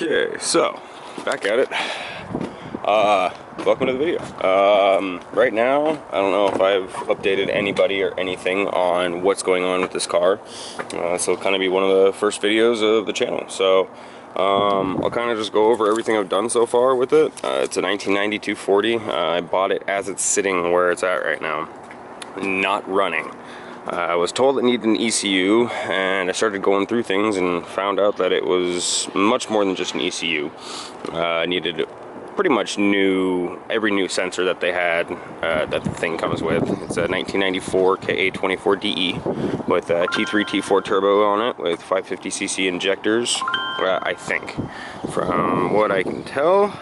Okay, so back at it. Welcome to the video. Right now, I don't know if I've updated anybody or anything on what's going on with this car. So it'll kind of be one of the first videos of the channel. So I'll kind of just go over everything I've done so far with it. It's a 1990 240. I bought it as it's sitting where it's at right now, not running. I was told it needed an ECU, and I started going through things and found out that it was much more than just an ECU. I needed pretty much every new sensor that they had that the thing comes with. It's a 1994 KA24DE with a T3 T4 turbo on it with 550cc injectors, I think. From what I can tell,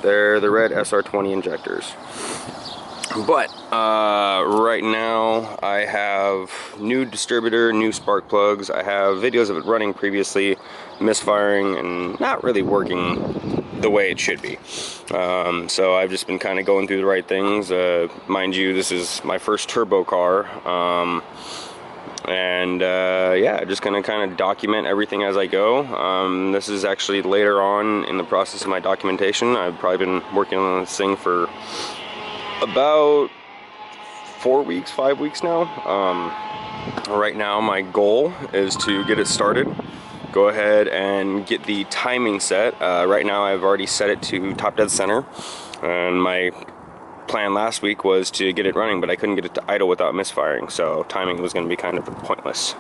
they're the red SR20 injectors. But right now I have new distributor, new spark plugs. I have videos of it running previously, misfiring and not really working the way it should be. So I've just been kind of going through the right things. Mind you, this is my first turbo car. Yeah, just gonna kind of document everything as I go. This is actually later on in the process of my documentation. I've probably been working on this thing for about 4 weeks, 5 weeks now. Right now my goal is to get it started, go ahead and get the timing set. Right now I've already set it to top dead center, and my plan last week was to get it running, but I couldn't get it to idle without misfiring, so timing was going to be kind of pointless.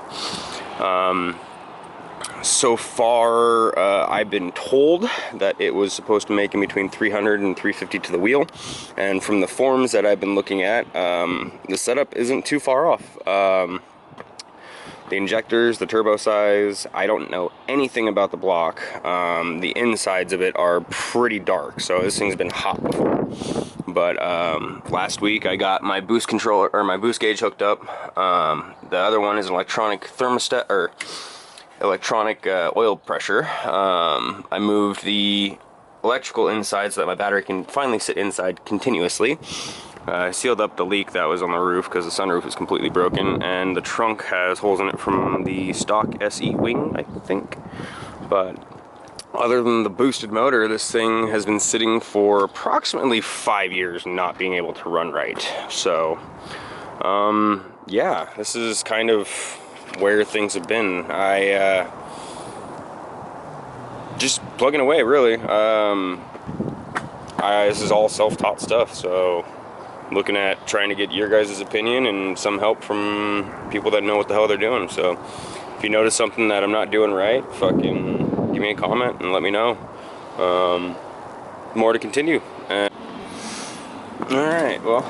So far, I've been told that it was supposed to make in between 300 and 350 to the wheel, and from the forums that I've been looking at, the setup isn't too far off. The injectors, the turbo size, I don't know anything about the block. The insides of it are pretty dark, so this thing's been hot before. But last week I got my boost controller, or my boost gauge hooked up. The other one is an electronic thermostat, or electronic oil pressure. I moved the electrical inside so that my battery can finally sit inside continuously. I sealed up the leak that was on the roof because the sunroof is completely broken, and the trunk has holes in it from the stock SE wing, I think. But other than the boosted motor, this thing has been sitting for approximately 5 years not being able to run right. So yeah, this is kind of where things have been. Just plugging away, really. This is all self-taught stuff, so I'm looking at trying to get your guys' opinion and some help from people that know what the hell they're doing. So if you notice something that I'm not doing right, fucking give me a comment and let me know. More to continue. Alright, well,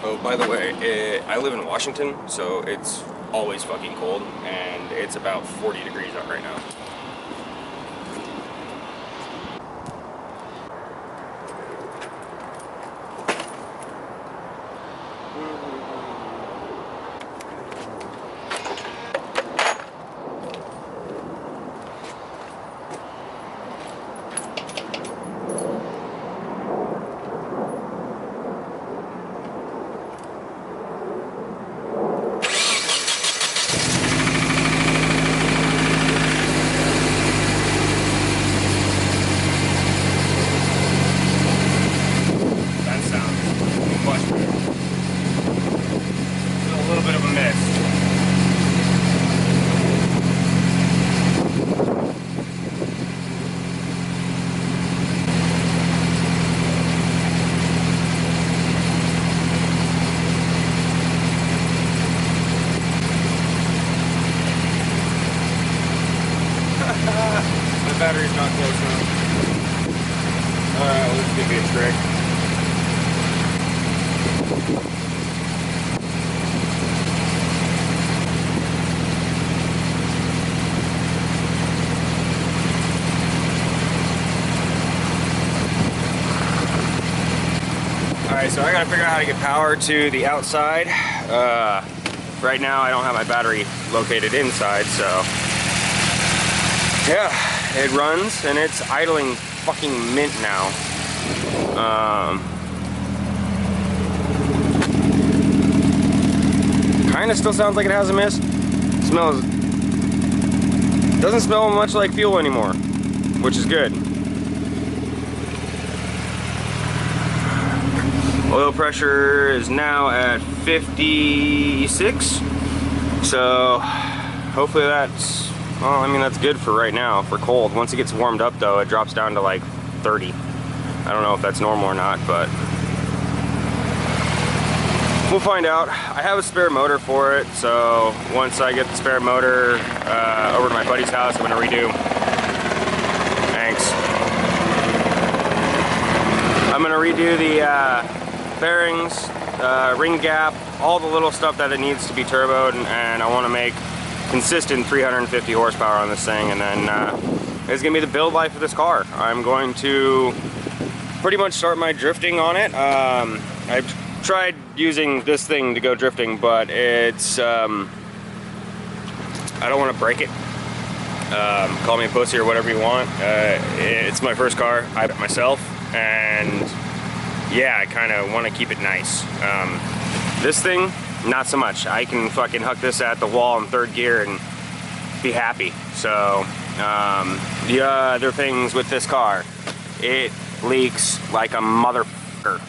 oh, by the way, I live in Washington, so it's always fucking cold, and it's about 40 degrees out right now. The battery's not close enough. Alright, well, this is gonna be a trick. Alright, so I gotta figure out how to get power to the outside. Right now I don't have my battery located inside, so yeah, it runs and it's idling fucking mint now. Kind of still sounds like it has a mist. Smells, doesn't smell much like fuel anymore, which is good. Oil pressure is now at 56. So hopefully that's, well, I mean, that's good for right now, for cold. Once it gets warmed up though, it drops down to like 30. I don't know if that's normal or not, but we'll find out. I have a spare motor for it, so once I get the spare motor over to my buddy's house, I'm gonna redo. Thanks. I'm gonna redo the bearings, ring gap, all the little stuff that it needs to be turboed, and I want to make consistent 350 horsepower on this thing, and then it's gonna be the build life of this car. I'm going to pretty much start my drifting on it. I've tried using this thing to go drifting, but it's I don't want to break it. Call me a pussy or whatever you want. It's my first car. I bought it myself, and yeah, I kind of want to keep it nice. This thing, not so much. I can fucking huck this at the wall in third gear and be happy. So the other things with this car, it leaks like a motherfucker.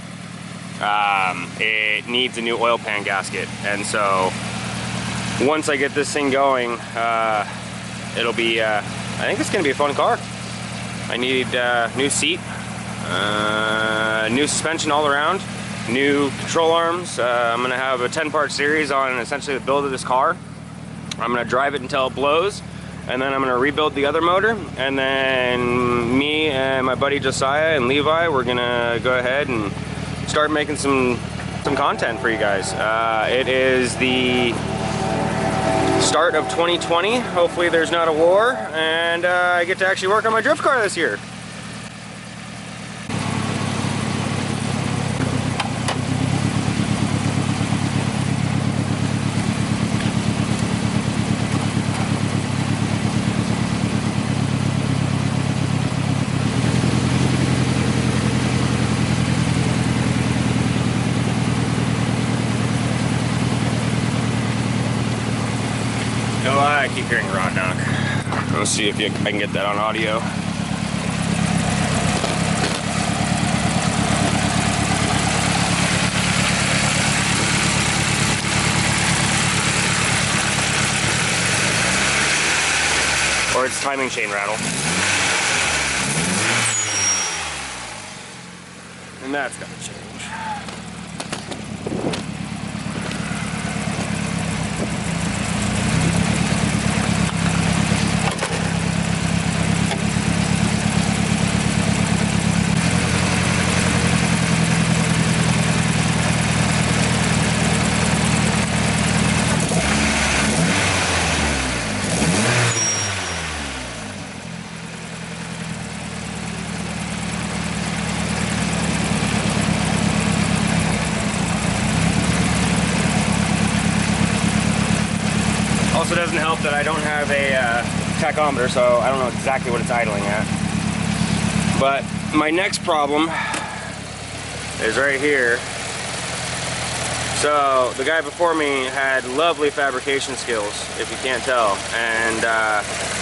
It needs a new oil pan gasket, and so once I get this thing going, it'll be, I think it's gonna be a fun car. I need new seat, new suspension all around, new control arms. I'm gonna have a 10-part series on essentially the build of this car. I'm gonna drive it until it blows, and then I'm gonna rebuild the other motor, and then me and my buddy Josiah and Levi, we're gonna go ahead and start making some content for you guys. It is the start of 2020. Hopefully there's not a war, and I get to actually work on my drift car this year. I keep hearing a rod knock. Let's see if I can get that on audio. Or it's timing chain rattle. And that's gotta change. Also doesn't help that I don't have a tachometer, so I don't know exactly what it's idling at. But my next problem is right here. So the guy before me had lovely fabrication skills, if you can't tell. And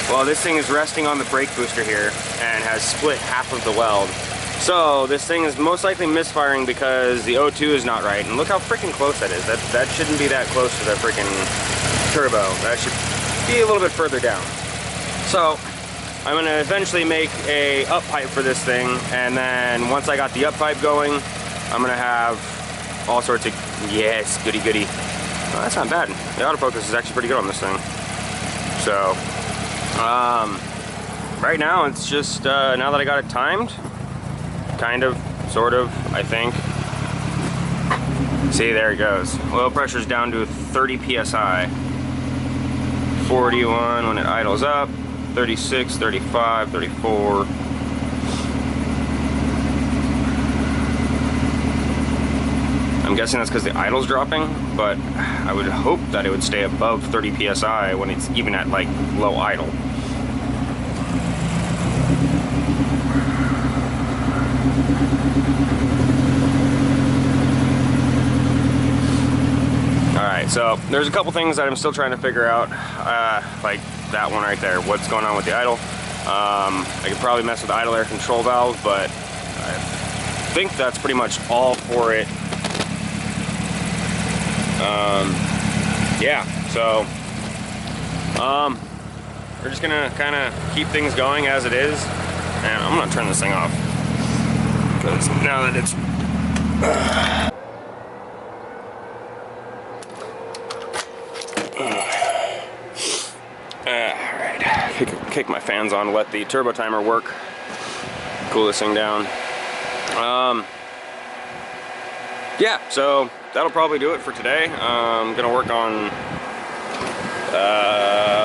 well, this thing is resting on the brake booster here and has split half of the weld. So this thing is most likely misfiring because the O2 is not right. And look how freaking close that is. That shouldn't be that close to the freaking turbo. That should be a little bit further down. So I'm going to eventually make a up pipe for this thing, and then once I got the up pipe going, I'm going to have all sorts of, yes, goody goody. Oh, that's not bad. The autofocus is actually pretty good on this thing. So right now it's just now that I got it timed, kind of, sort of, I think. See, there it goes. Oil pressure's down to 30 psi. 41 when it idles up, 36, 35, 34. I'm guessing that's because the idle's dropping, but I would hope that it would stay above 30 psi when it's even at like low idle. Alright, so there's a couple things that I'm still trying to figure out, like that one right there, what's going on with the idle. I could probably mess with the idle air control valve, but I think that's pretty much all for it. Yeah, so we're just gonna kind of keep things going as it is, and I'm gonna turn this thing off because now that it's alright, kick my fans on, let the turbo timer work, cool this thing down. Yeah, so that'll probably do it for today. I'm gonna work on,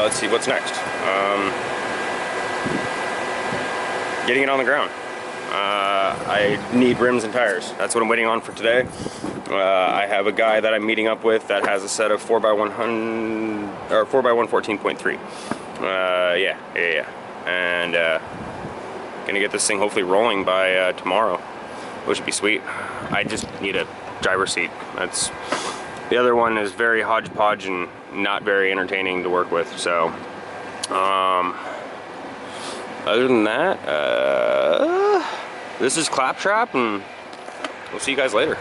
let's see, what's next? Getting it on the ground. I need rims and tires. That's what I'm waiting on for today. I have a guy that I'm meeting up with that has a set of 4x100 or 4x114.3. Yeah. And gonna get this thing hopefully rolling by tomorrow, which would be sweet. I just need a driver's seat. That's the other one is very hodgepodge and not very entertaining to work with. So other than that, this is ClapTrap, and we'll see you guys later.